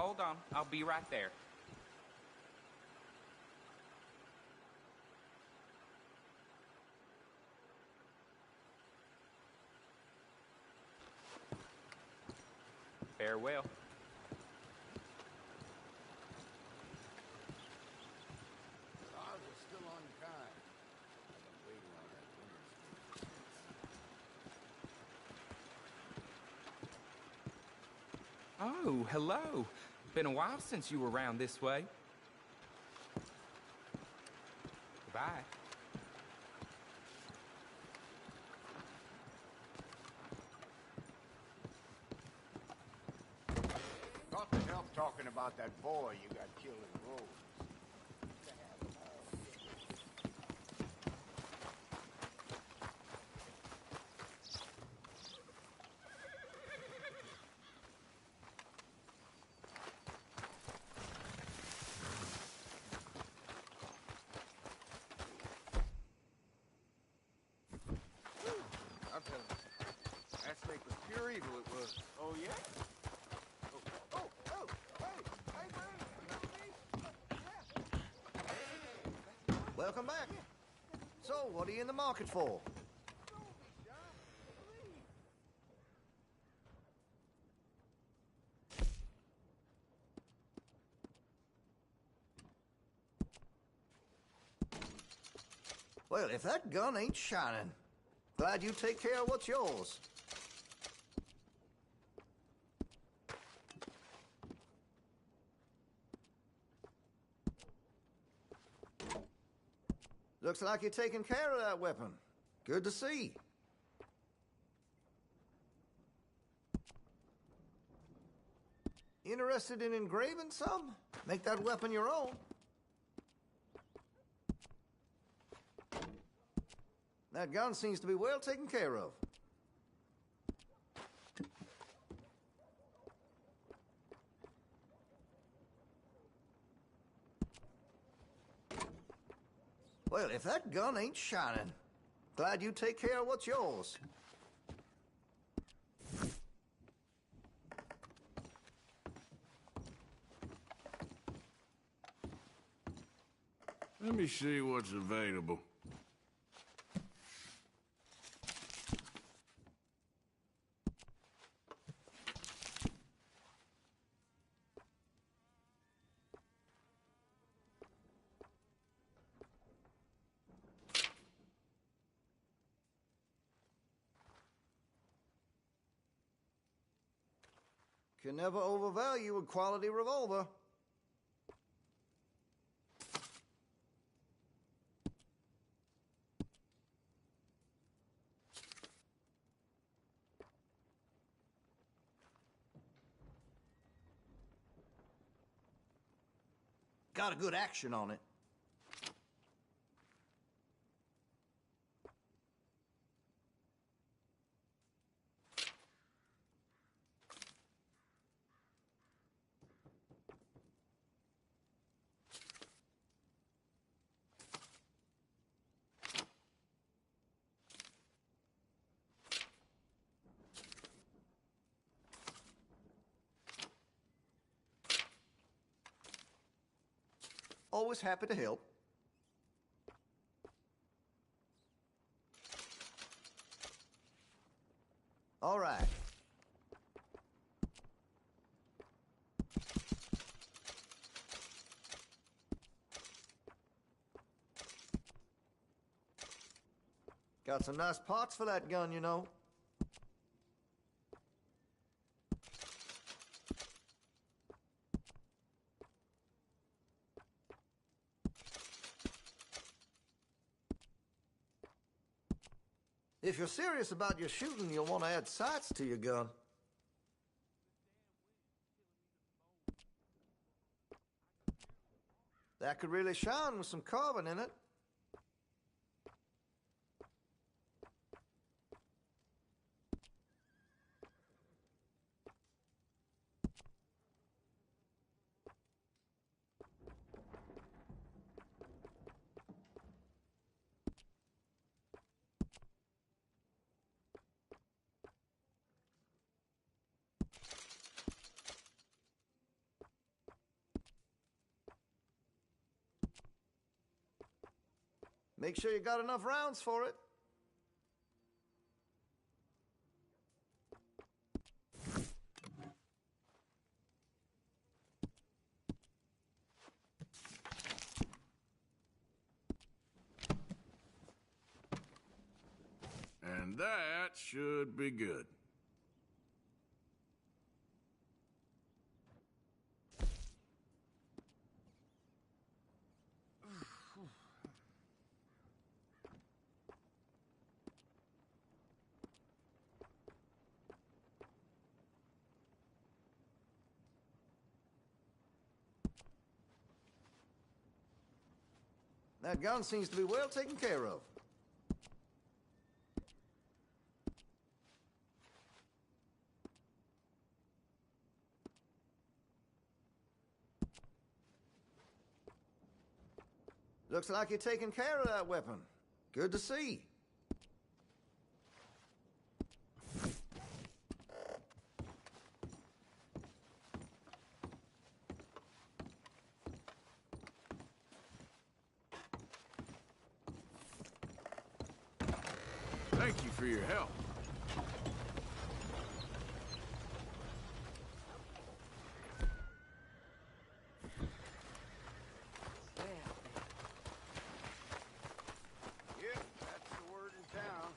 hold on. I'll be right there. Farewell. Ours is still unkind. I've been waiting on that winter. Oh, hello. Been a while since you were around this way. Goodbye. Got the help talking about that boy you got killed in the road. I'll tell you. That snake was pure evil, it was. Oh, yeah? Welcome back. So, what are you in the market for? Well, if that gun ain't shining, glad you take care of what's yours. Looks like you're taking care of that weapon. Good to see. Interested in engraving some? Make that weapon your own. That gun seems to be well taken care of. Well, if that gun ain't shining, glad you take care of what's yours. Let me see what's available. Can never overvalue a quality revolver. Got a good action on it. Always happy to help. All right. Got some nice parts for that gun, you know. If you're serious about your shooting, you'll want to add sights to your gun. That could really shine with some carbon in it. Make sure you got enough rounds for it. And that should be good. That gun seems to be well taken care of. Looks like you're taking care of that weapon. Good to see. Thank you for your help. Yep, that's the word in town.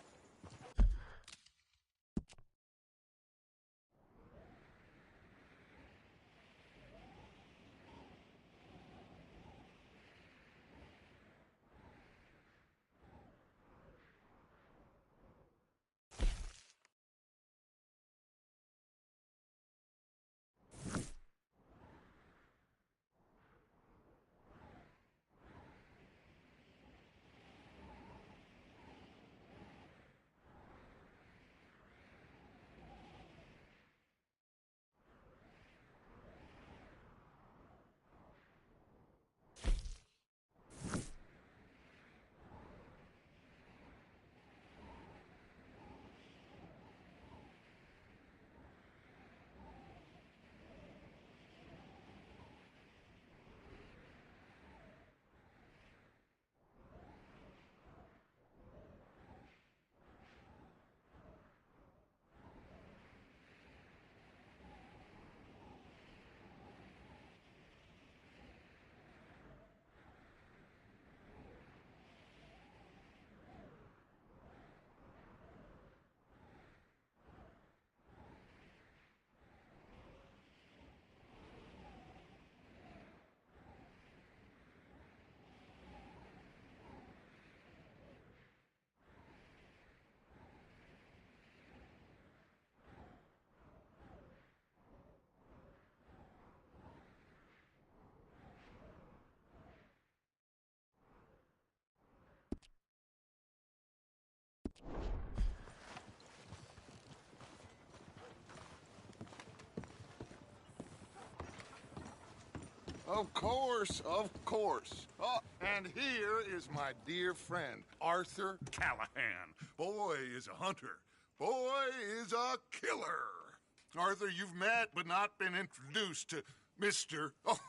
Of course, of course. Oh, and here is my dear friend, Arthur Callahan. Boy is a hunter. Boy is a killer. Arthur, you've met but not been introduced to Mr. Oh,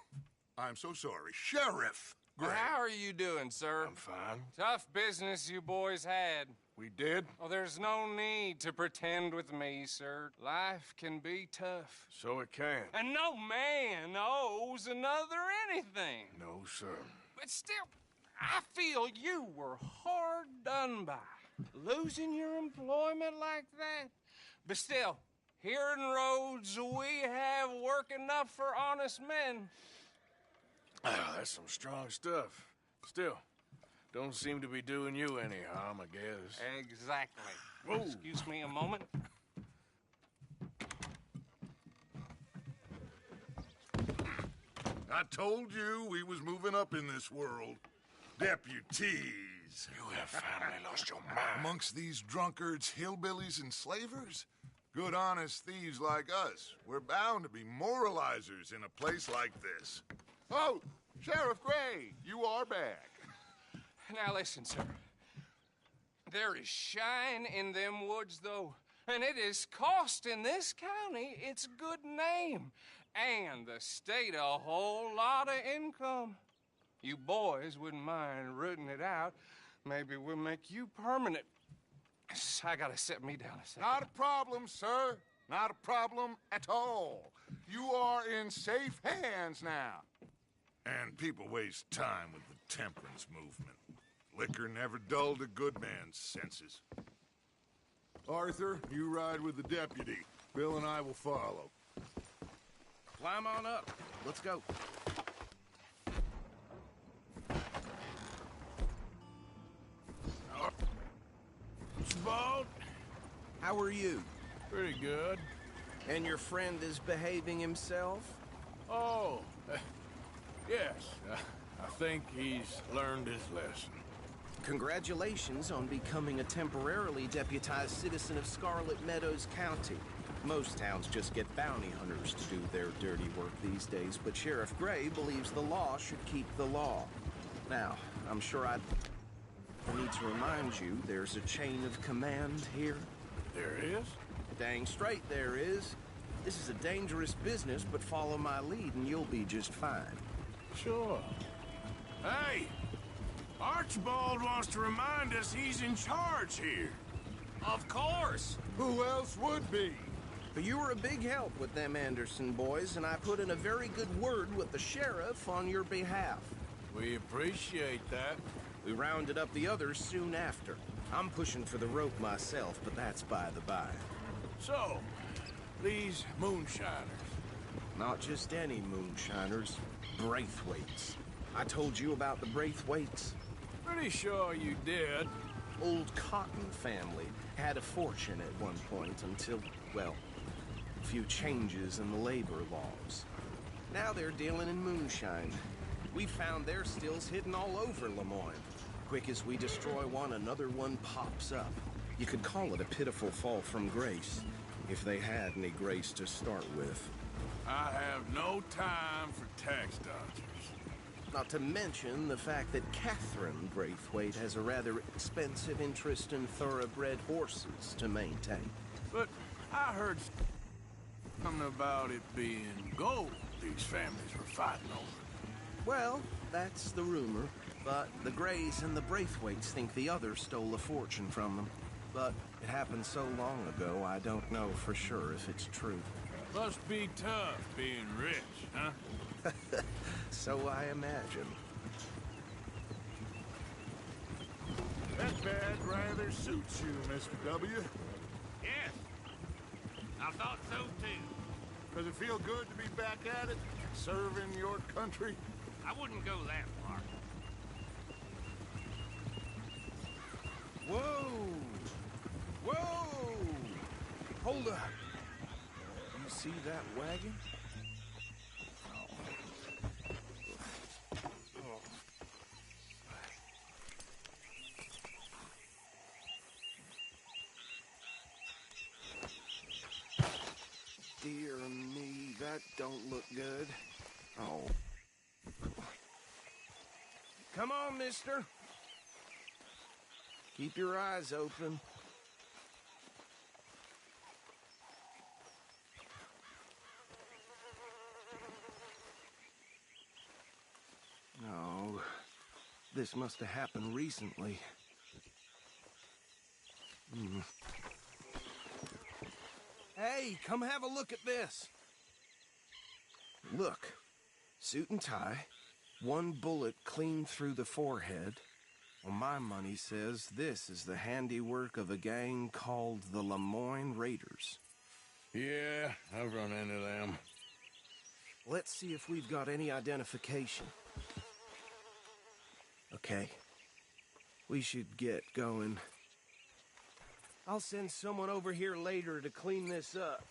I'm so sorry, Sheriff Gray. How are you doing, sir? I'm fine. Tough business you boys had. We did? Oh, there's no need to pretend with me, sir. Life can be tough. So it can. And no man owes another anything. No, sir. But still, I feel you were hard done by. Losing your employment like that. But still, here in Rhodes, we have work enough for honest men. Ah, that's some strong stuff. Still, don't seem to be doing you any harm, I guess. Exactly. Whoa. Excuse me a moment. I told you we was moving up in this world. Deputies. You have finally lost your mind. Amongst these drunkards, hillbillies, and slavers? Good, honest thieves like us. We're bound to be moralizers in a place like this. Oh, Sheriff Gray, you are back. Now listen, sir. There is shine in them woods, though, and it is costing this county its good name and the state a whole lot of income. You boys wouldn't mind rooting it out, maybe we'll make you permanent. I gotta sit me down a second. Not a problem, sir. Not a problem at all. You are in safe hands now. And people waste time with the temperance movement. Liquor never dulled a good man's senses. Arthur, you ride with the deputy. Bill and I will follow. Climb on up. Let's go. Bald? How are you? Pretty good. And your friend is behaving himself? Oh, yes. I think he's learned his lesson. Congratulations on becoming a temporarily deputized citizen of Scarlet Meadows County. Most towns just get bounty hunters to do their dirty work these days, but Sheriff Gray believes the law should keep the law. Now, I'm sure I need to remind you there's a chain of command here. There is? Dang straight there is. This is a dangerous business, but follow my lead and you'll be just fine. Sure. Hey! Archibald wants to remind us he's in charge here. Of course. Who else would be? But you were a big help with them Anderson boys, and I put in a very good word with the sheriff on your behalf. We appreciate that. We rounded up the others soon after. I'm pushing for the rope myself, but that's by the by. So, these moonshiners. Not just any moonshiners, Braithwaites. I told you about the Braithwaites? Pretty sure you did. Old Cotton family had a fortune at one point until, well, a few changes in the labor laws. Now they're dealing in moonshine. We found their stills hidden all over Lemoyne. Quick as we destroy one, another one pops up. You could call it a pitiful fall from grace, if they had any grace to start with. I have no time for tax dodgers. Not to mention the fact that Catherine Braithwaite has a rather expensive interest in thoroughbred horses to maintain. But I heard something about it being gold these families were fighting over. Well, that's the rumor. But the Grays and the Braithwaites think the others stole a fortune from them. But it happened so long ago, I don't know for sure if it's true. Must be tough being rich, huh? So I imagine. That badge rather suits you, Mr. W. Yes. I thought so too. Does it feel good to be back at it, serving your country? I wouldn't go that far. Whoa! Whoa! Hold up. You see that wagon? Dear me, that don't look good. Oh. Come on, mister. Keep your eyes open. No, this must have happened recently. Hey, come have a look at this. Look, suit and tie, one bullet clean through the forehead. Well, my money says this is the handiwork of a gang called the Lemoyne Raiders. Yeah, I've run into them. Let's see if we've got any identification. Okay. We should get going. I'll send someone over here later to clean this up.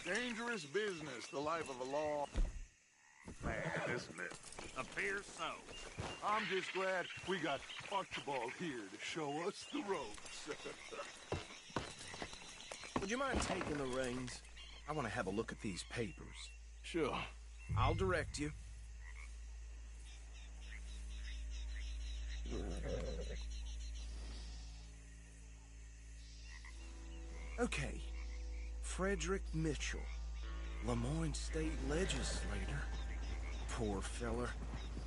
Dangerous business, the life of a law man, isn't it? Appears so. I'm just glad we got Archibald here to show us the ropes. Would you mind taking the reins? I want to have a look at these papers. Sure. I'll direct you. Okay. Frederick Mitchell, Lemoyne State Legislator. Poor feller.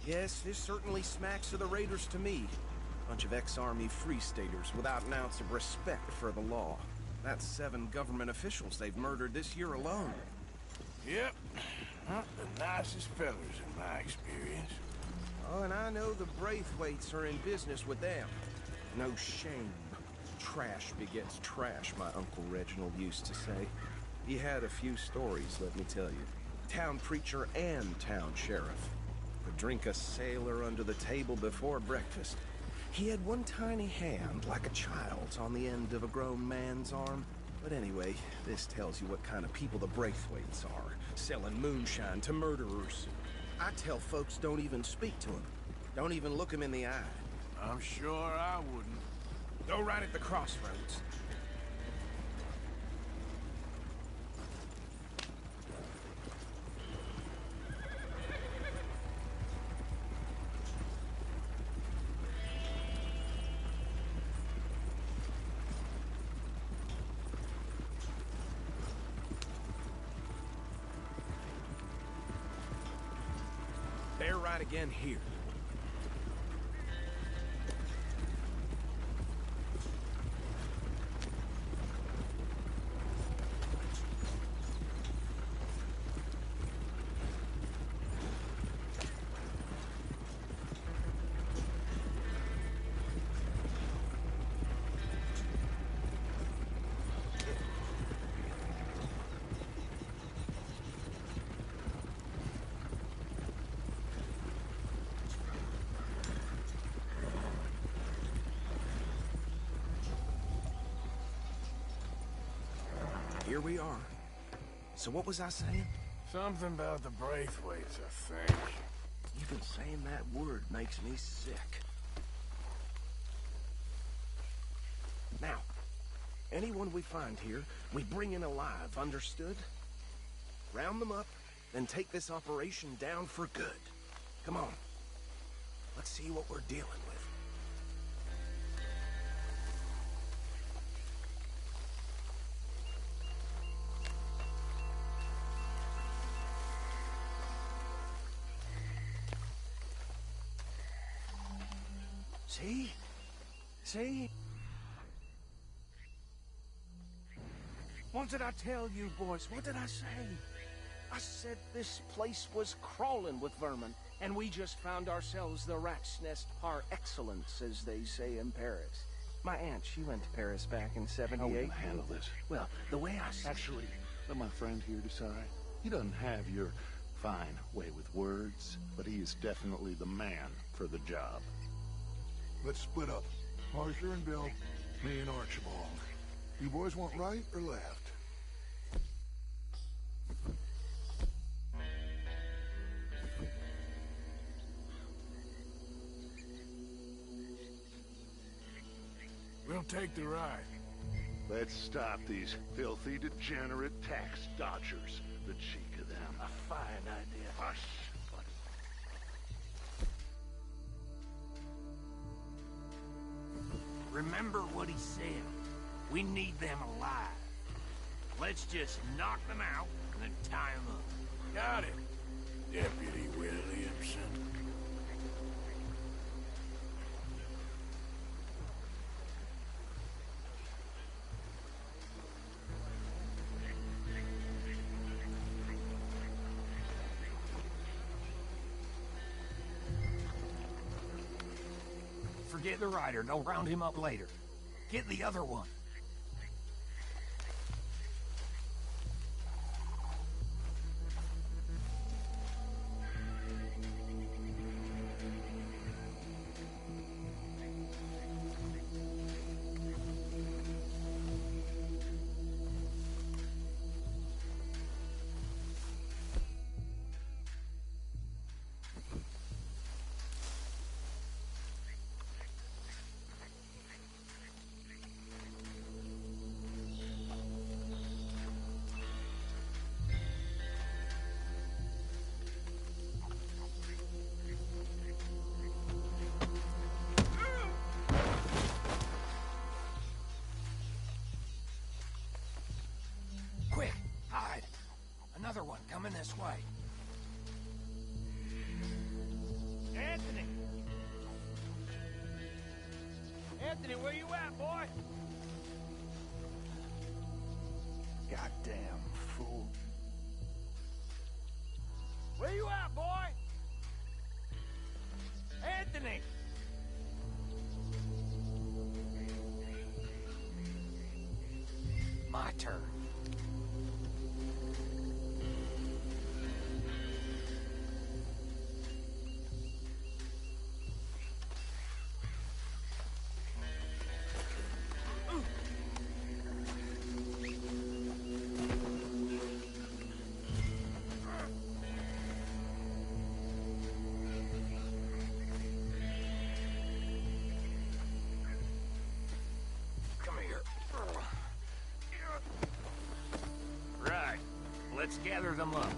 Yes, this certainly smacks of the Raiders to me. Bunch of ex-Army Free Staters without an ounce of respect for the law. That's 7 government officials they've murdered this year alone. Yep. Not the nicest fellers in my experience. Oh, and I know the Braithwaites are in business with them. No shame. Trash begets trash, my Uncle Reginald used to say. He had a few stories, let me tell you. Town preacher and town sheriff. Would drink a sailor under the table before breakfast. He had one tiny hand, like a child's, on the end of a grown man's arm. But anyway, this tells you what kind of people the Braithwaites are. Selling moonshine to murderers. I tell folks don't even speak to him. Don't even look him in the eye. I'm sure I wouldn't. Go right at the crossroads. Bear right again here. Here we are. So what was I saying? Something about the Braithwaites, I think. Even saying that word makes me sick. Now, anyone we find here, we bring in alive, understood? Round them up, then take this operation down for good. Come on. Let's see what we're dealing with. See? See? What did I tell you, boys? What did I say? I said this place was crawling with vermin, and we just found ourselves the rat's nest par excellence, as they say in Paris. My aunt, she went to Paris back in '78. How are we gonna handle this? Well, the way I see Actually, let my friend here decide. He doesn't have your fine way with words, but he is definitely the man for the job. Let's split up. Arthur and Bill, me and Archibald. You boys want right or left? We'll take the ride. Let's stop these filthy, degenerate tax dodgers. The cheek of them. A fine idea. Hush. Remember what he said. We need them alive. Let's just knock them out and then tie them up. Got it, Deputy Williamson. Forget the rider. Don't round him up later. Get the other one. This way. Anthony! Anthony, where you at, boy? Goddamn fool. Where you at, boy? Anthony! My turn. Come here. Right. Let's gather them up.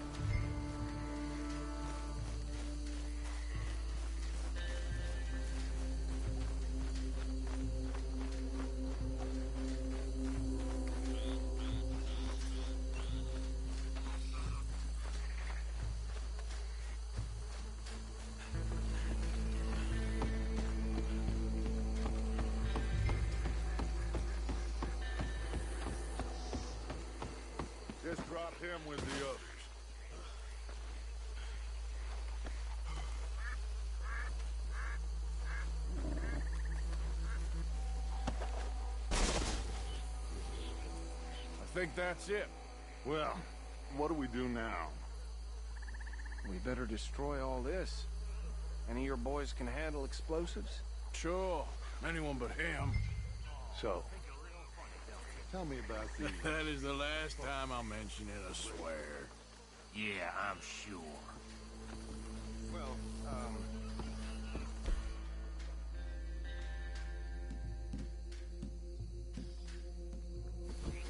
Just drop him with the others. I think that's it. Well, what do we do now? We better destroy all this. Any of your boys can handle explosives? Sure. Anyone but him. So, tell me about the... That is the last time I'll mention it, I swear. Yeah, I'm sure. Well,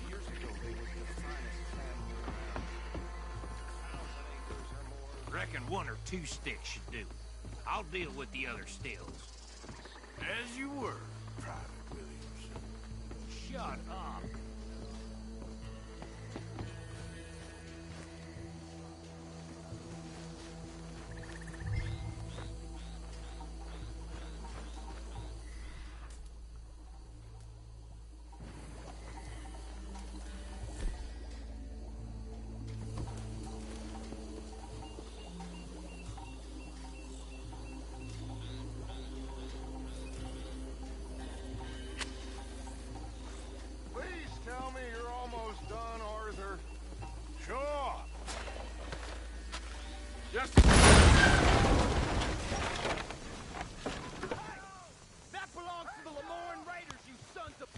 years ago they was the finest family around. 1,000 acres or more. Reckon one or two sticks should do. I'll deal with the other stills. As you were, Private Williams. Shut up. Please tell me you're almost done, Arthur. Sure. Just... That belongs to the Lemoyne Raiders, you sons of...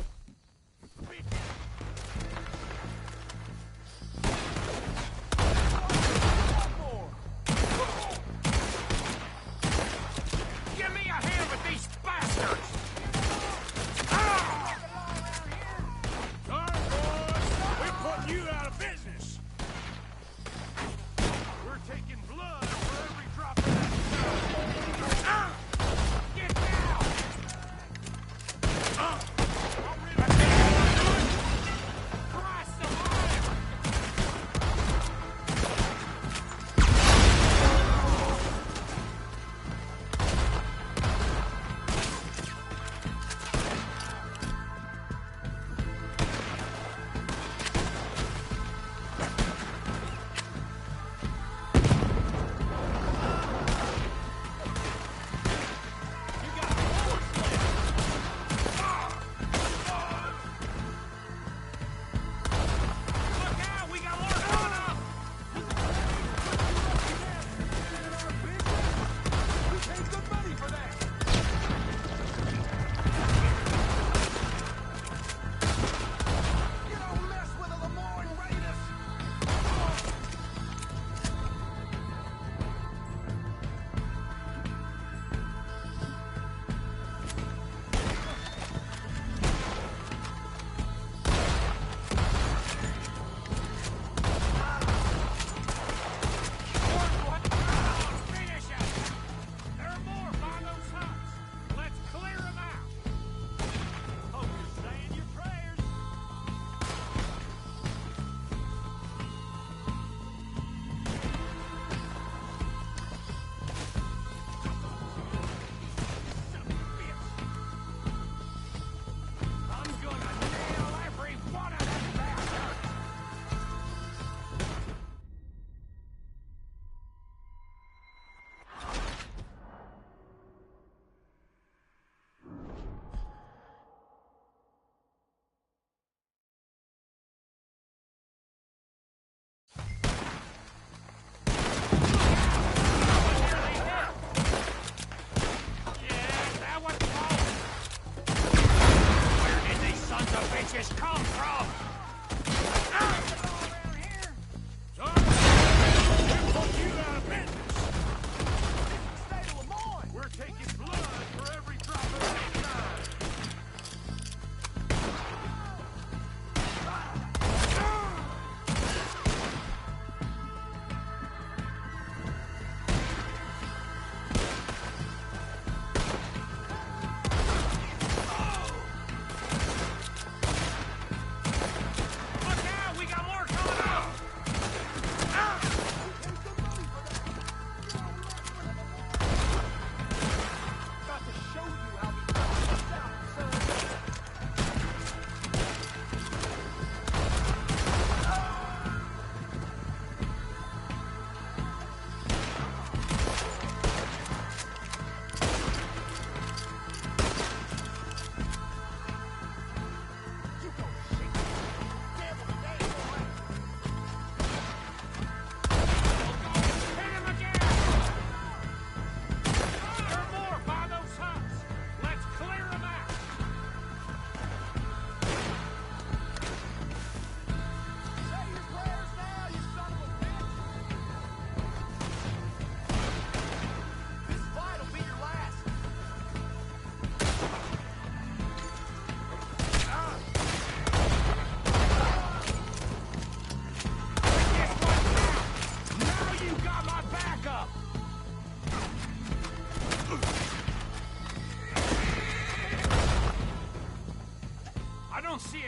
Give me a hand with these bastards! Sorry, boys. We're putting you out of business. We're taking blood for every drop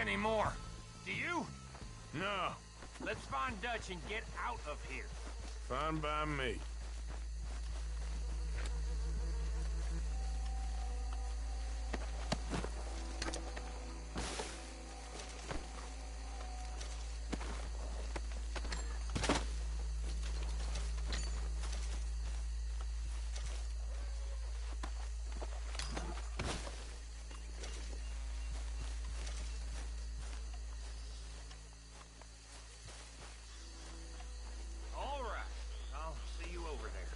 anymore. Do you? No, Let's find Dutch and get out of here. fine by me. All right. I'll see you over there.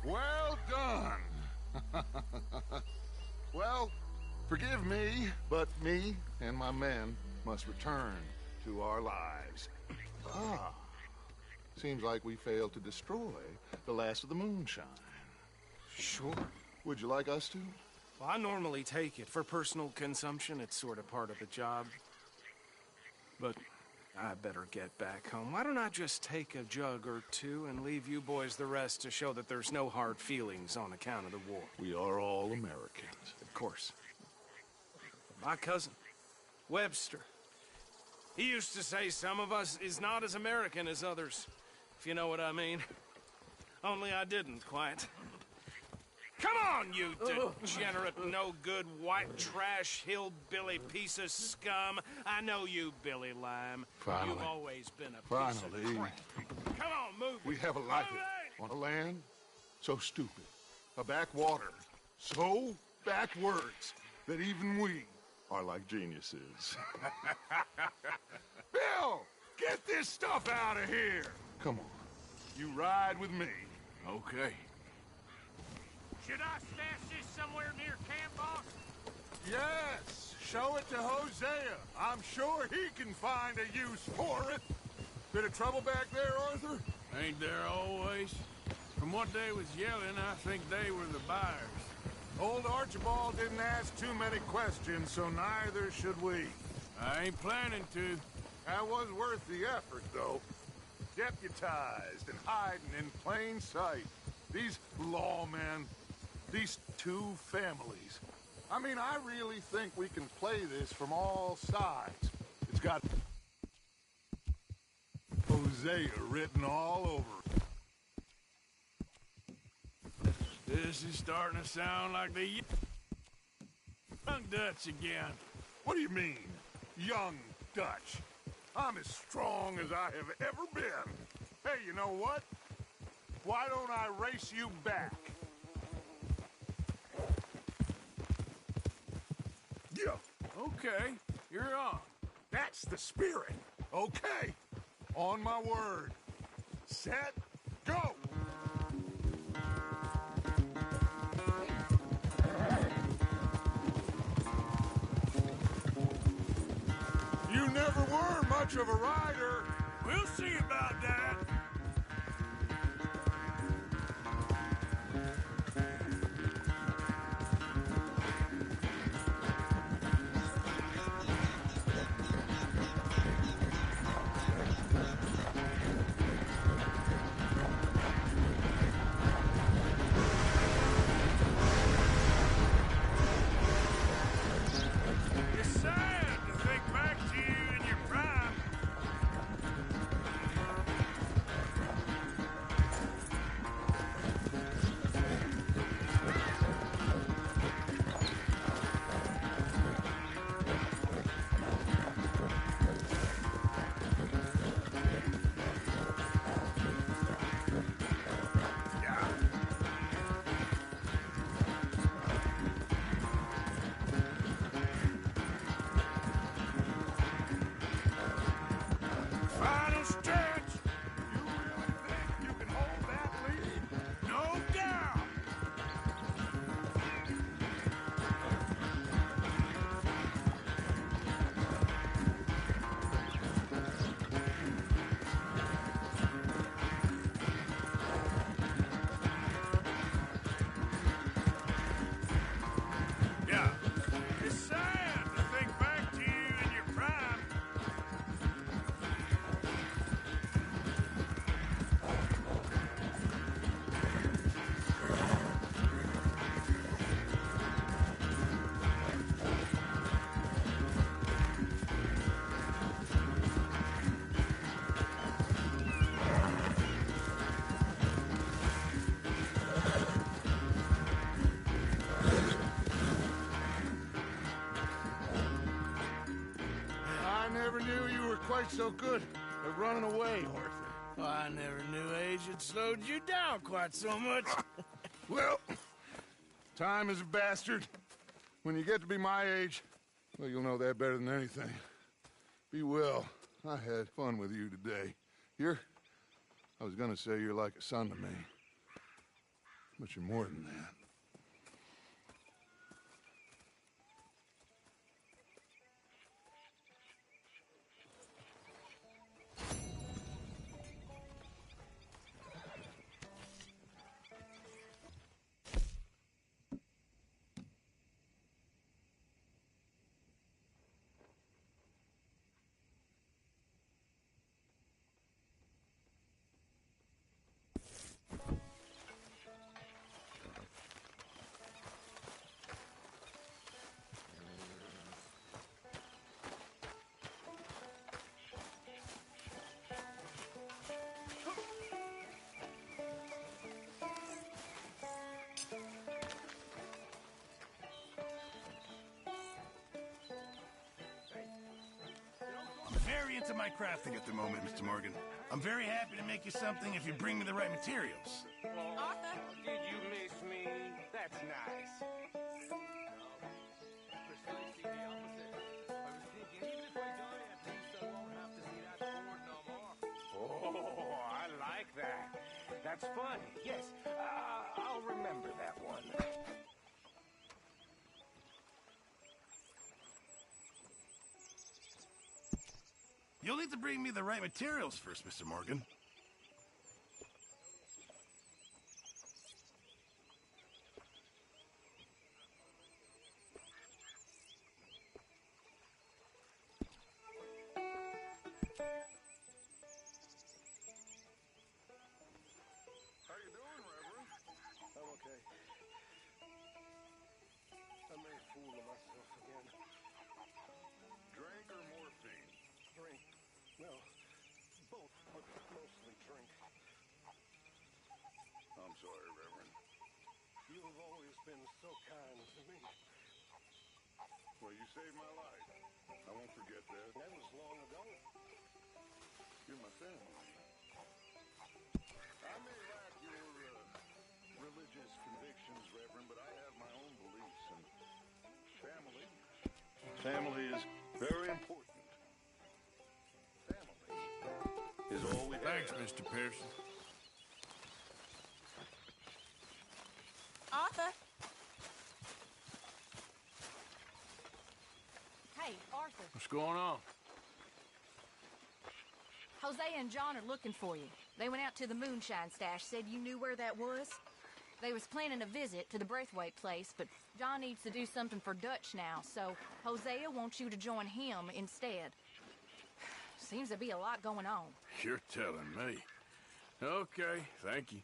Well done. Well, forgive me, but me and my men must return to our lives. Ah, seems like we failed to destroy the last of the moonshine. Sure. Would you like us to? Well, I normally take it for personal consumption. It's sort of part of the job. But I better get back home. Why don't I just take a jug or two and leave you boys the rest to show that there's no hard feelings on account of the war? We are all Americans. Of course. My cousin, Webster, he used to say some of us is not as American as others, if you know what I mean. Only I didn't quite. Come on, you degenerate, no-good, white trash, hillbilly piece of scum. I know you, Billy Lime. Finally. You've always been a piece of crap. Come on, move. We have a life on a land so stupid, a backwater so backwards that even we are like geniuses. Bill, get this stuff out of here. Come on, you ride with me. Okay. Should I stash this somewhere near camp, boss? Yes, show it to Hosea. I'm sure he can find a use for it. Bit of trouble back there, Arthur? Ain't there always? From what they was yelling, I think they were the buyers. Old Archibald didn't ask too many questions, so neither should we. I ain't planning to. That was worth the effort, though. Deputized and hiding in plain sight. These lawmen, these two families. I mean, I really think we can play this from all sides. It's got Hosea written all over it. This is starting to sound like the young Dutch again. What do you mean, young Dutch? I'm as strong as I have ever been. Hey, you know what? Why don't I race you back? Yeah. Okay, you're on. That's the spirit. Okay. On my word. Set, go! You never were much of a rider. We'll see about that. It's sad to think back to you in your prime. Final stretch. You really think you can hold that lead? No doubt. Yeah. It's sad to think back to you in your prime. I never knew you were quite so good at running away, Arthur. Well, I never knew age had slowed you down quite so much. Well, time is a bastard. When you get to be my age, well, you'll know that better than anything. Be well. I had fun with you today. I was gonna say you're like a son to me. But you're more than that. Very into my crafting at the moment, Mr. Morgan. I'm very happy to make you something if you bring me the right materials. Arthur, did you miss me? That's nice. Precisely the opposite. I was thinking, even if I die, at least I won't have to see that board no more. Oh, I like that. That's funny. Yes, I'll remember that one. You'll need to bring me the right materials first, Mr. Morgan. No, both, but mostly drink. I'm sorry, Reverend. You have always been so kind to me. Well, you saved my life. I won't forget that. That was long ago. You're my family. I may lack your religious convictions, Reverend, but I have my own beliefs, and family is very important. Family is all we have. Thanks, Mr. Pearson. Arthur. Hey, Arthur. What's going on? Jose and John are looking for you. They went out to the moonshine stash, said you knew where that was. They was planning a visit to the Braithwaite place, but John needs to do something for Dutch now, so Hosea wants you to join him instead. Seems to be a lot going on. You're telling me. Okay, thank you.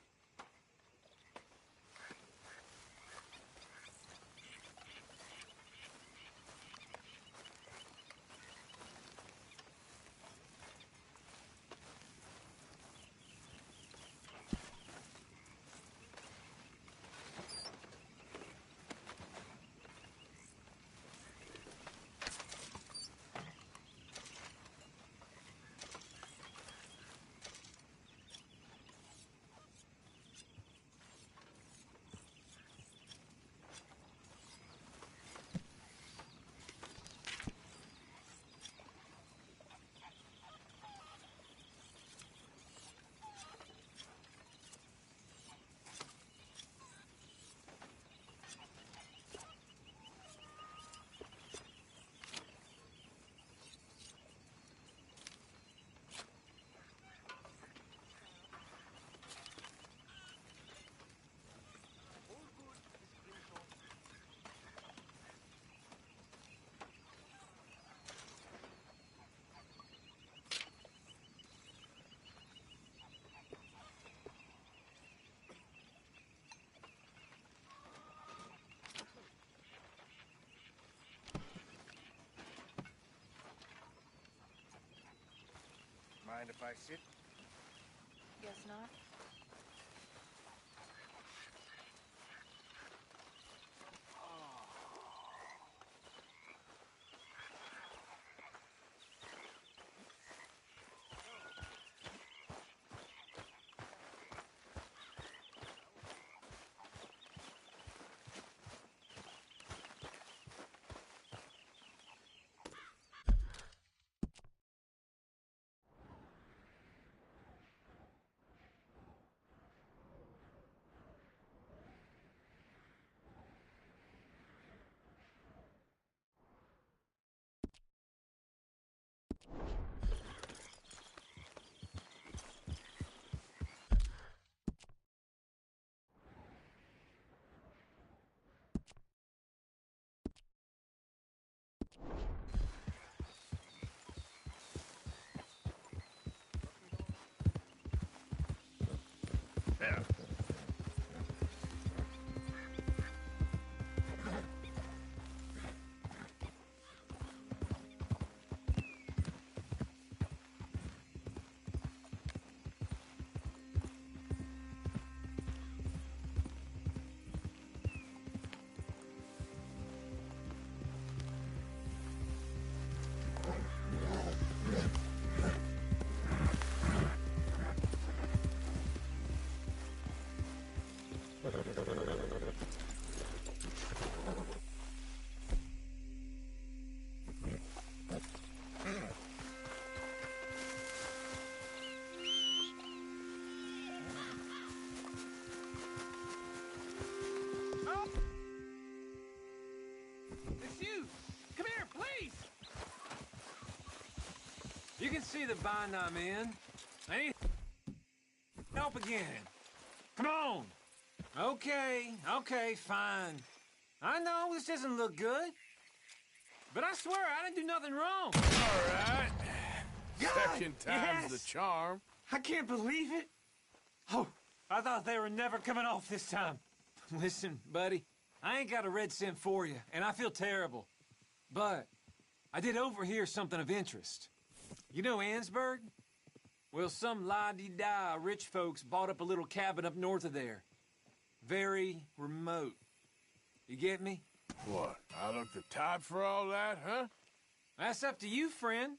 Mind if I sit? Guess not. You can see the bind I'm in. I need help again. Come on. Okay, fine. I know this doesn't look good, but I swear I didn't do nothing wrong. All right. God, Second time's the yes. charm. I can't believe it. Oh, I thought they were never coming off this time. Listen, buddy, I ain't got a red cent for you, and I feel terrible. But I did overhear something of interest. You know Ansburg? Well, some la-di-da rich folks bought up a little cabin up north of there. Very remote. You get me? What, I look the type for all that, huh? That's up to you, friend.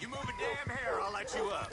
You move a damn hair, I'll let you up.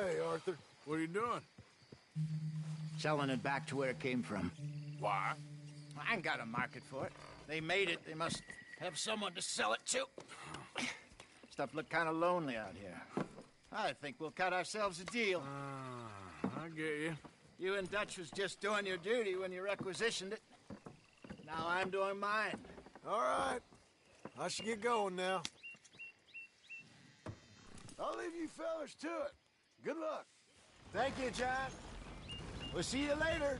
Hey, Arthur. What are you doing? Selling it back to where it came from. Why? I ain't got a market for it. They made it. They must have someone to sell it to. Stuff look kind of lonely out here. I think we'll cut ourselves a deal. I get you. You and Dutch was just doing your duty when you requisitioned it. Now I'm doing mine. All right. I should get going now. I'll leave you fellas to it. Good luck. Thank you, John. We'll see you later.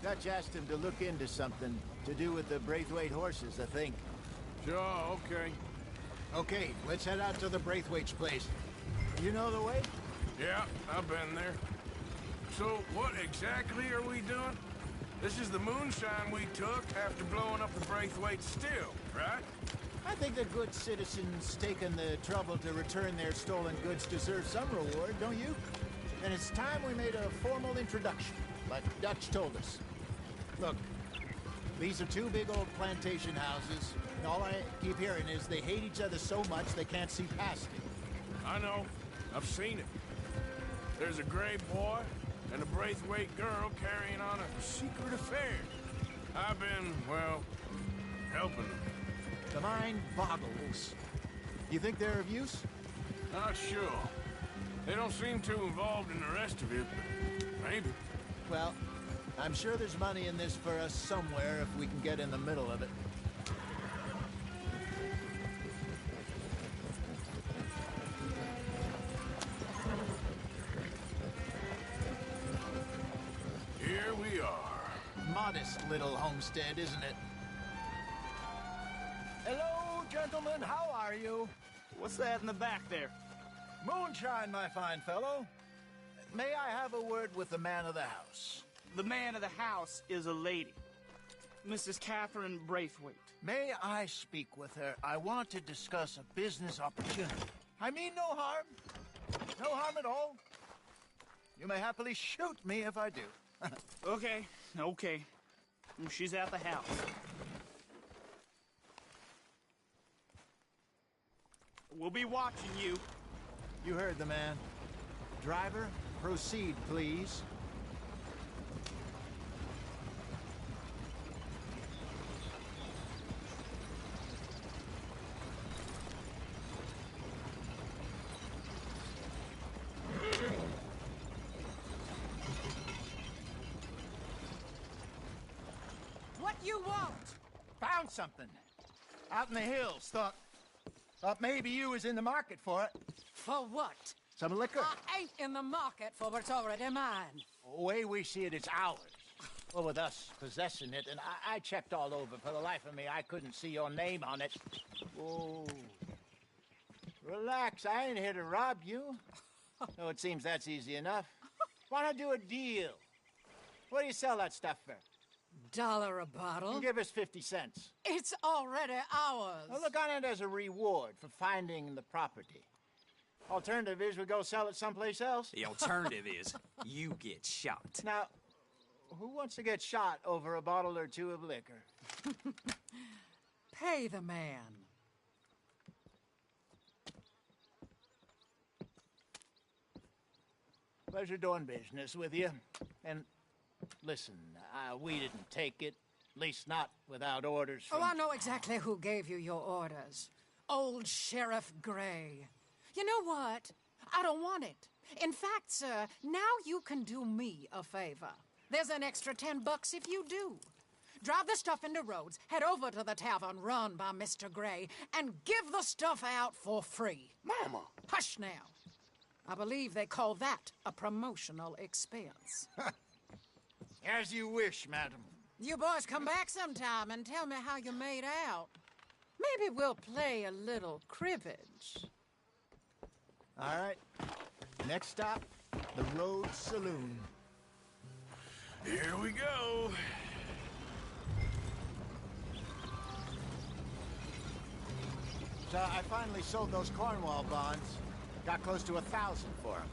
Dutch asked him to look into something to do with the Braithwaite horses, I think. Sure, okay. Okay, let's head out to the Braithwaite's place. You know the way? Yeah, I've been there. So, what exactly are we doing? This is the moonshine we took after blowing up the Braithwaite still, right? I think the good citizens taking the trouble to return their stolen goods deserve some reward, don't you? And it's time we made a formal introduction, like Dutch told us. Look, these are two big old plantation houses, and all I keep hearing is they hate each other so much they can't see past it. I know. I've seen it. There's a gray boy and a Braithwaite girl carrying on a secret affair. I've been, well, helping them. The mind boggles. You think they're of use? Not sure. They don't seem too involved in the rest of it, but maybe. Well, I'm sure there's money in this for us somewhere if we can get in the middle of it. Here we are. Modest little homestead, isn't it? Hello, gentlemen. How are you? What's that in the back there? Moonshine, my fine fellow. May I have a word with the man of the house? The man of the house is a lady. Mrs. Catherine Braithwaite. May I speak with her? I want to discuss a business opportunity. I mean no harm. No harm at all. You may happily shoot me if I do. Okay. She's at the house. We'll be watching you. You heard the man. Driver, proceed, please. What you want? Found something. Out in the hills. Thought maybe you was in the market for it. For what? Some liquor. I ain't in the market for what's already mine. The way we see it, it's ours. Well, with us possessing it, and I checked all over. For the life of me, I couldn't see your name on it. Whoa. Relax, I ain't here to rob you. No, it seems that's easy enough. Why not do a deal? What do you sell that stuff for? $1 a bottle? You give us 50 cents. It's already ours. Well, look on it as a reward for finding the property. Alternative is we go sell it someplace else. The alternative is you get shot. Now, who wants to get shot over a bottle or two of liquor? Pay the man. Pleasure doing business with you. And listen, we didn't take it. At least not without orders from... Oh, I know exactly who gave you your orders. Old Sheriff Gray. You know what? I don't want it. In fact, sir, now you can do me a favor. There's an extra $10 if you do. Drive the stuff into Rhodes, head over to the tavern run by Mr. Gray, and give the stuff out for free. Mama! Hush now. I believe they call that a promotional expense. As you wish, madam. You boys come back sometime and tell me how you made out. Maybe we'll play a little cribbage. All right. Next stop, the Rhodes Saloon. Here we go. So I finally sold those Cornwall bonds. Got close to 1,000 for them.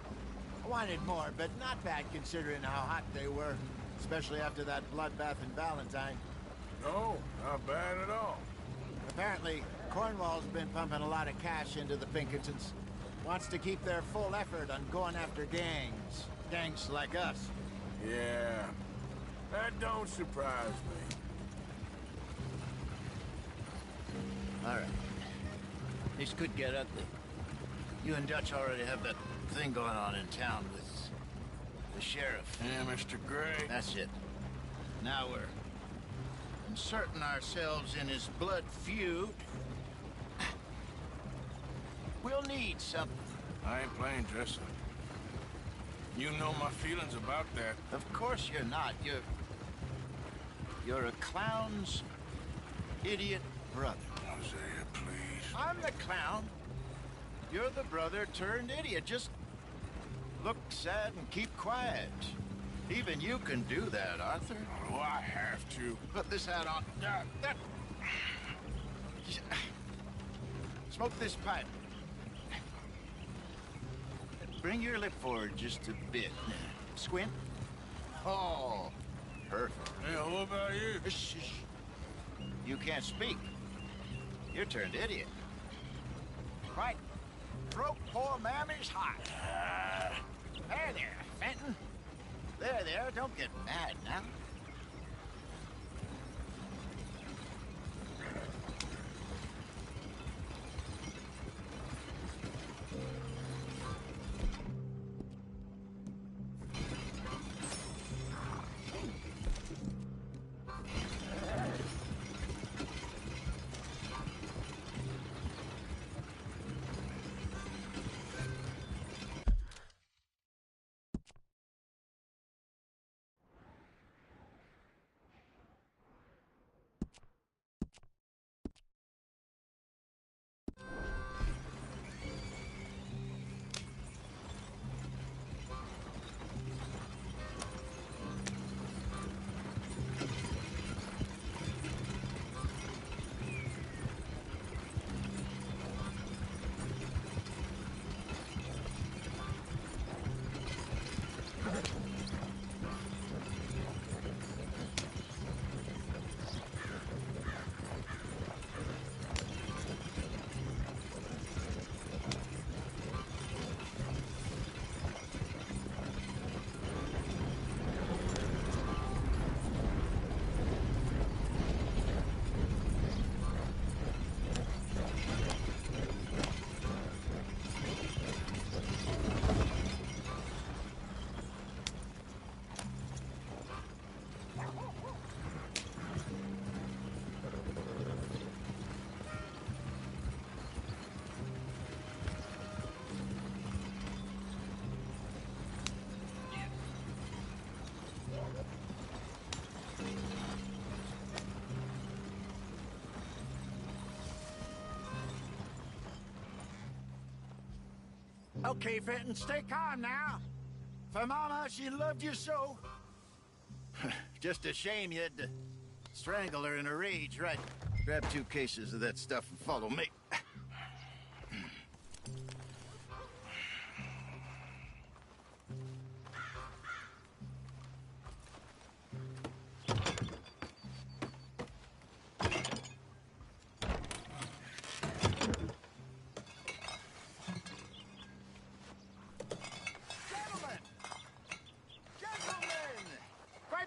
I wanted more, but not bad considering how hot they were, especially after that bloodbath in Valentine. No, not bad at all. Apparently, Cornwall's been pumping a lot of cash into the Pinkertons. wants to keep their full effort on going after gangs. Gangs like us. Yeah, that don't surprise me. All right. This could get ugly. You and Dutch already have that thing going on in town with the sheriff. Yeah, Mr. Gray. That's it. Now we're inserting ourselves in his blood feud. We'll need something. I ain't playing dress up. You know my feelings about that. Of course you're not. You're a clown's idiot brother. Hosea, please. I'm the clown. You're the brother turned idiot. Just look sad and keep quiet. Even you can do that, Arthur. Oh, I have to. Put this hat on. Smoke this pipe. Bring your lip forward just a bit. Squint. Oh, perfect. Hey, what about you? Shh, shh. You can't speak. You're turned idiot. Right. Broke poor Mammy's heart. There, Fenton. There, don't get mad now. Okay, Fenton, stay calm now. For Mama, she loved you so. Just a shame you had to strangle her in a rage, right? Grab 2 cases of that stuff and follow me.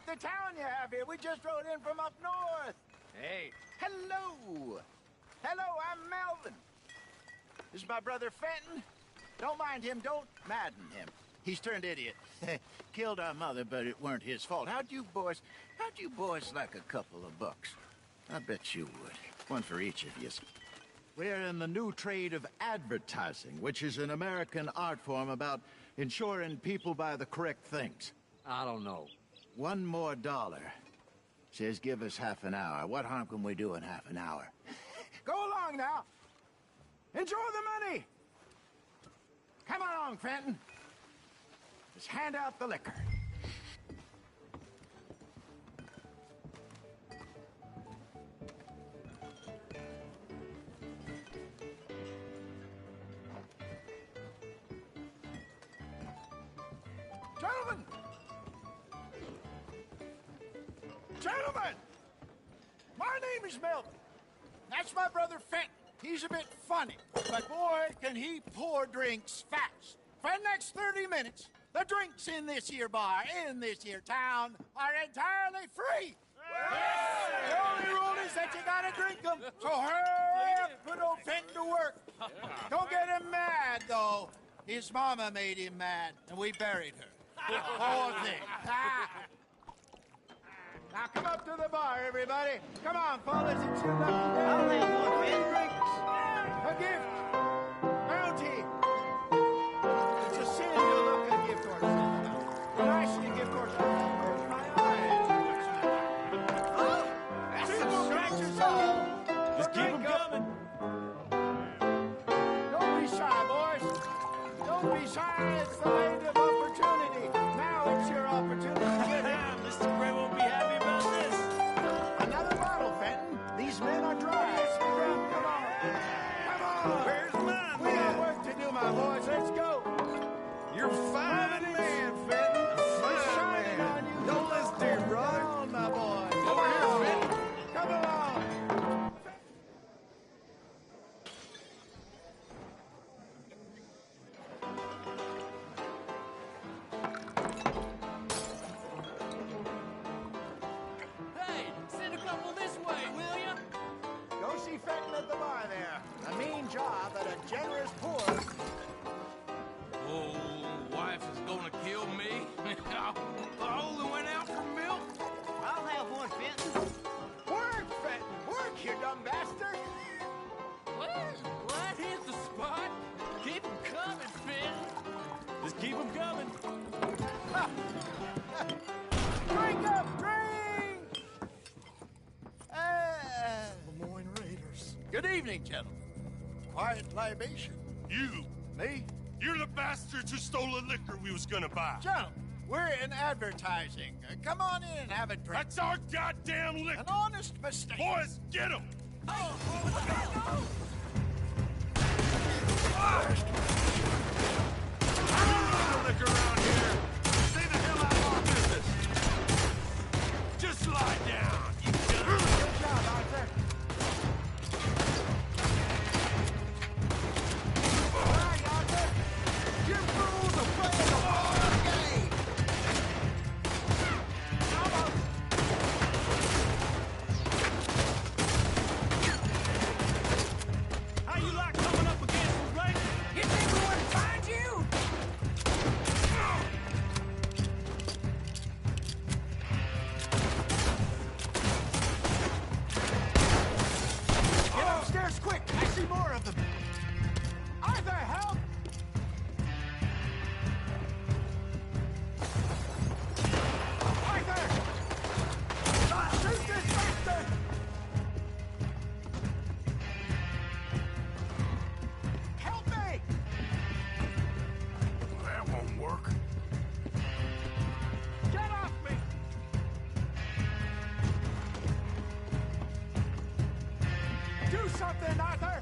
The town you have here. We just rode in from up north. Hey. Hello. Hello, I'm Melvin. This is my brother Fenton. Don't mind him. Don't madden him. He's turned idiot. Killed our mother, but it weren't his fault. How'd you boys like a couple of bucks? I bet you would. One for each of you. We're in the new trade of advertising, which is an American art form about ensuring people buy the correct things. I don't know. $1 more. Says give us half an hour. What harm can we do in half an hour? Go along now. Enjoy the money. Come along, Fenton. Just hand out the liquor. Gentlemen! Gentlemen! My name is Melvin. That's my brother Fenton. he's a bit funny, but boy, can he pour drinks fast. For the next 30 minutes, the drinks in this here bar, in this here town, are entirely free. The only rule is that you gotta drink them. So hurry up, put old Fenton to work. Don't get him mad, though. His mama made him mad, and we buried her. Poor thing. Now come up to the bar, everybody. Come on, fellas, it's your lucky day. I'll have one, man. Drinks. A gift. Bounty. It's a sin to look a gift horse. When I see a gift horse, I close my eyes. Oh, that's some scratches on. Just keep them coming. Don't be shy, boys. Don't be shy. It's the land of opportunity. Now it's your opportunity to get in. Mr. Gray won't be happy about this. Another bottle, Fenton. These men are dry. Come on. Come on. Where's mine, We got work to do, my boys. Let's go. You're fine man, Fenton. Shining on you. Don't listen to him, brother. Come on, my boy. Over here, Fenton. Come along. Hey, send a couple this way, will ya? Go see Fenton at the bar there. A mean job at a generous poor. Oh, wife is gonna kill me. I only went out for milk. I'll have one, Fenton. Work, Fenton. Work, you dumb bastard. What hit the spot? Keep them coming, Finn. Just keep them coming. Drink up, drink! Lemoyne Raiders. Good evening, gentlemen. Quiet libation. You. Me? You're the bastards who stole the liquor we was gonna buy. Gentlemen, we're in advertising. Come on in and have a drink. That's our goddamn liquor. An honest mistake. Boys, get him! Liquor around here. Stay the hell out of our business. Just lie down, you Good job, Arthur. All right, Arthur. You fools are playing the wrong game. Almost. How you like coming up against the Raiders? You think we wouldn't find you? Get upstairs quick. I see more of them. Arthur, help! Arthur! Shoot this bastard! Help me! That won't work. Get off me! Do something, Arthur!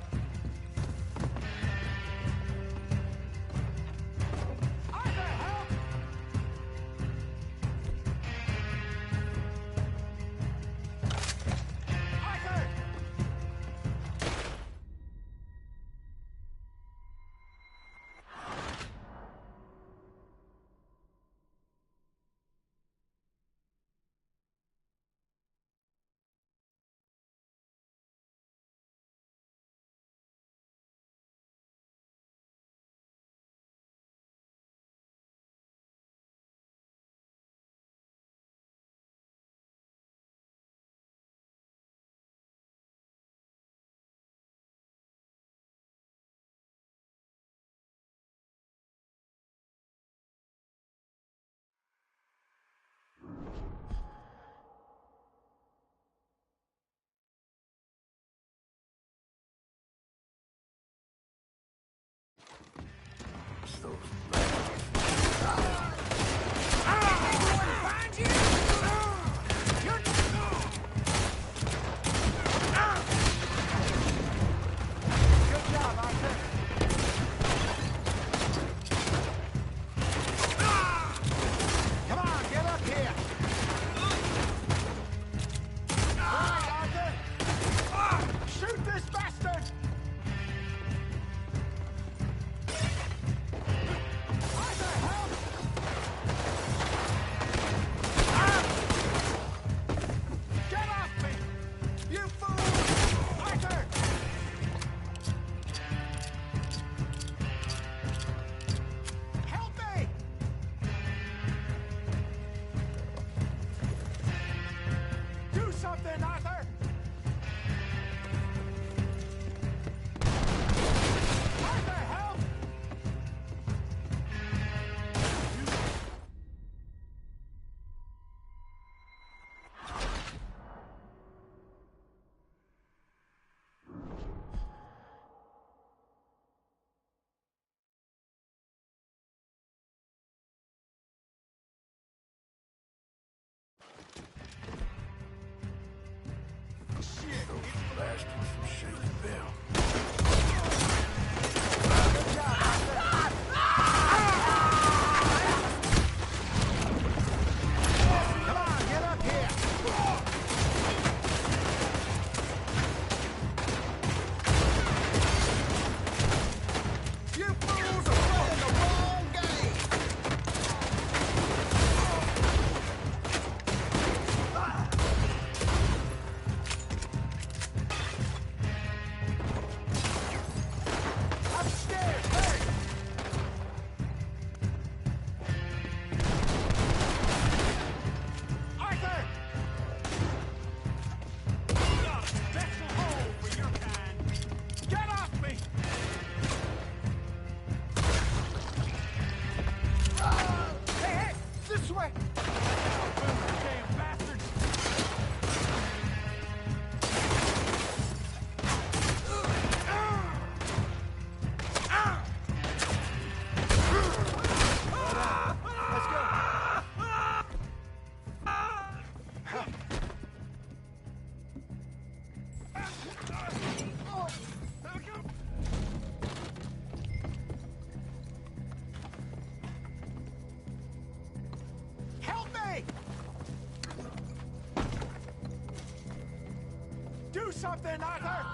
Do something, Arthur!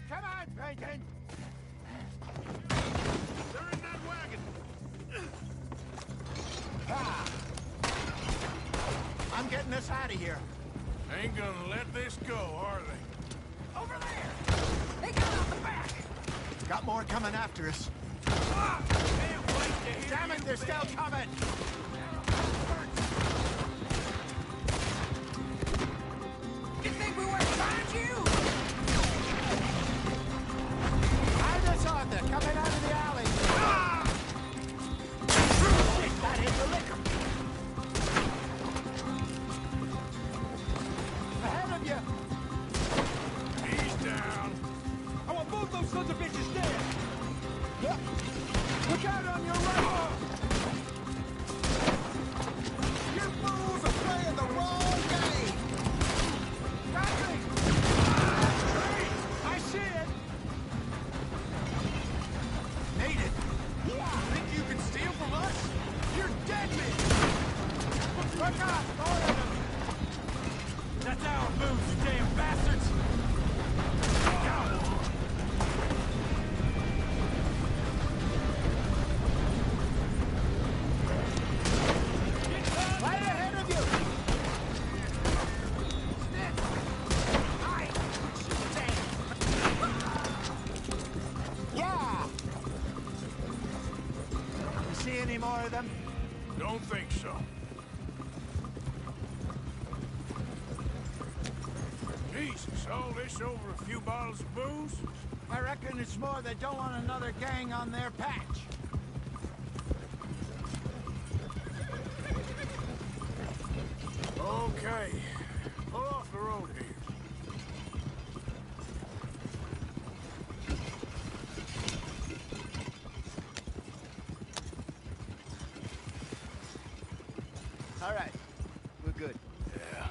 Come on, Brayton! They're in that wagon. I'm getting us out of here. Ain't gonna let this go, are they? Over there! They got out the back! Got more coming after us. Can't wait to hear Damn it, they're still coming! You think we weren't find you? Hide us, Arthur, coming out of the alley. That hit the liquor. Ahead of you. He's down. I want both those sons of bitches dead! Look out on your right! You fools are playing the wrong game! Patrick! I see it! Made it! Think you can steal from us? You're dead men! Look out! More of them! That's our booze, you damn bastards! Right ahead of you! Yeah! You see any more of them? Don't think so. Jesus, all this over a few bottles of booze? I reckon it's more they don't want another gang on their patch. Okay. Pull off the road here. All right. We're good. Yeah.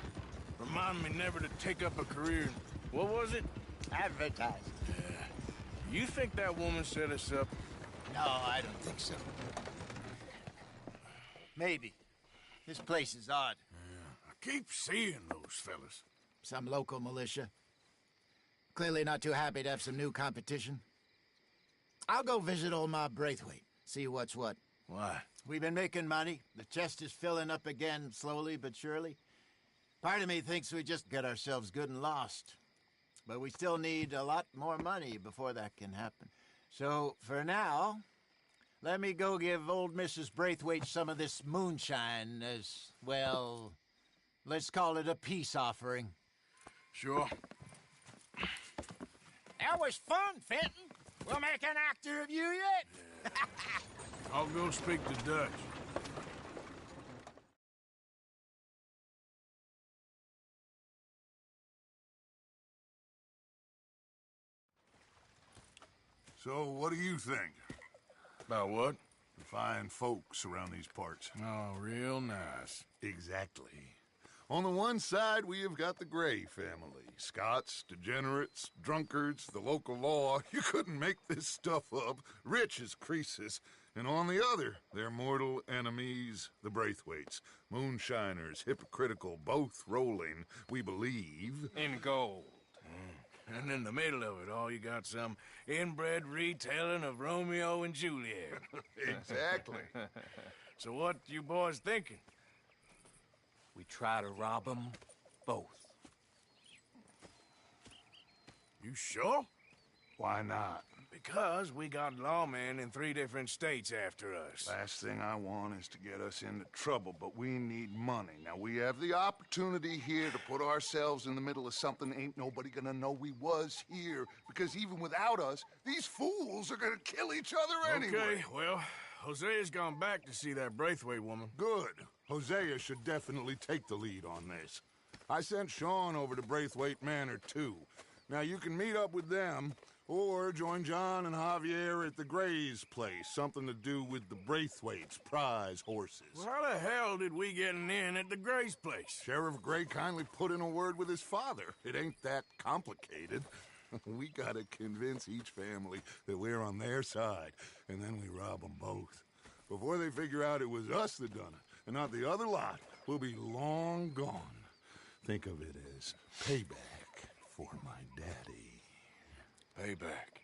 Remind me never to take up a career in, what was it? Advertising. Yeah. You think that woman set us up? No, I don't think so. Maybe. This place is odd. I keep seeing those fellas. Some local militia. Clearly not too happy to have some new competition. I'll go visit old Ma Braithwaite, see what's what. Why? We've been making money. The chest is filling up again, slowly but surely. Part of me thinks we just get ourselves good and lost. But we still need a lot more money before that can happen. So, for now, let me go give old Mrs. Braithwaite some of this moonshine as, well, let's call it a peace offering. Sure. That was fun, Fenton. We'll make an actor of you yet. I'll go speak to Dutch. So, what do you think? About what? The fine folks around these parts. Oh, real nice. Exactly. On the one side, we have got the Gray family. Scots, degenerates, drunkards, the local law. You couldn't make this stuff up. Rich as Croesus. And on the other, their mortal enemies, the Braithwaites. Moonshiners, hypocritical, both rolling, we believe. In gold. And in the middle of it all, you got some inbred retelling of Romeo and Juliet. Exactly. So what you boys thinking? We try to rob them both. You sure? Why not? Because we got lawmen in 3 different states after us. Last thing I want is to get us into trouble, but we need money. Now, we have the opportunity here to put ourselves in the middle of something ain't nobody gonna know we was here, because even without us, these fools are gonna kill each other anyway. Okay, well, Hosea's gone back to see that Braithwaite woman. Good. Hosea should definitely take the lead on this. I sent Sean over to Braithwaite Manor, too. Now, you can meet up with them, or join John and Javier at the Gray's place. Something to do with the Braithwaite's prize horses. Well, how the hell did we get in at the Gray's place? Sheriff Gray kindly put in a word with his father. It ain't that complicated. We gotta convince each family that we're on their side, and then we rob them both. Before they figure out it was us that done it, and not the other lot, we'll be long gone. Think of it as payback for my daddy. Payback.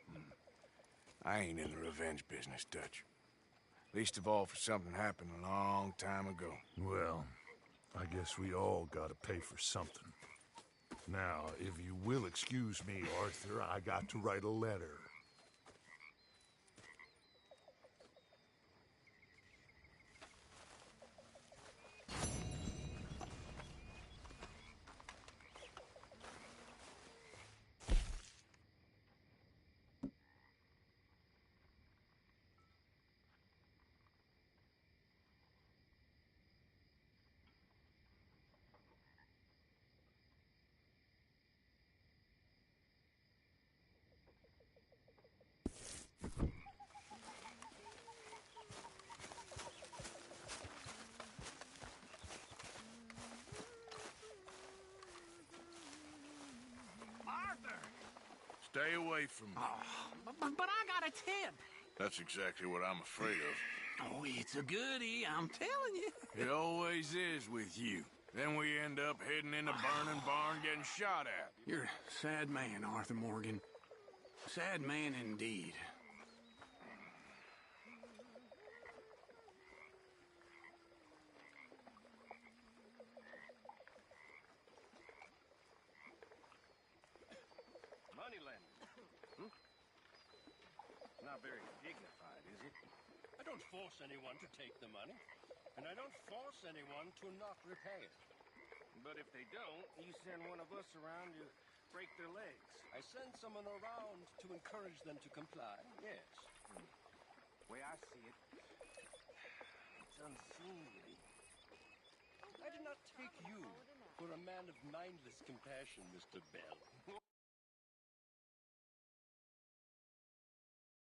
I ain't in the revenge business, Dutch. Least of all for something happened a long time ago. Well, I guess we all gotta pay for something. Now, if you will excuse me, Arthur, I got to write a letter. Stay away from me. Oh, but I got a tip. That's exactly what I'm afraid of. Oh, it's a goodie, I'm telling you. It always is with you. Then we end up heading in a burning barn getting shot at. You're a sad man, Arthur Morgan. Sad man indeed. Not very dignified, is it? I don't force anyone to take the money, and I don't force anyone to not repay it. But if they don't, you send one of us around to break their legs. I send someone around to encourage them to comply, yes. Way I see it, it's unseemly. I did not take you for a man of mindless compassion, Mr. Bell.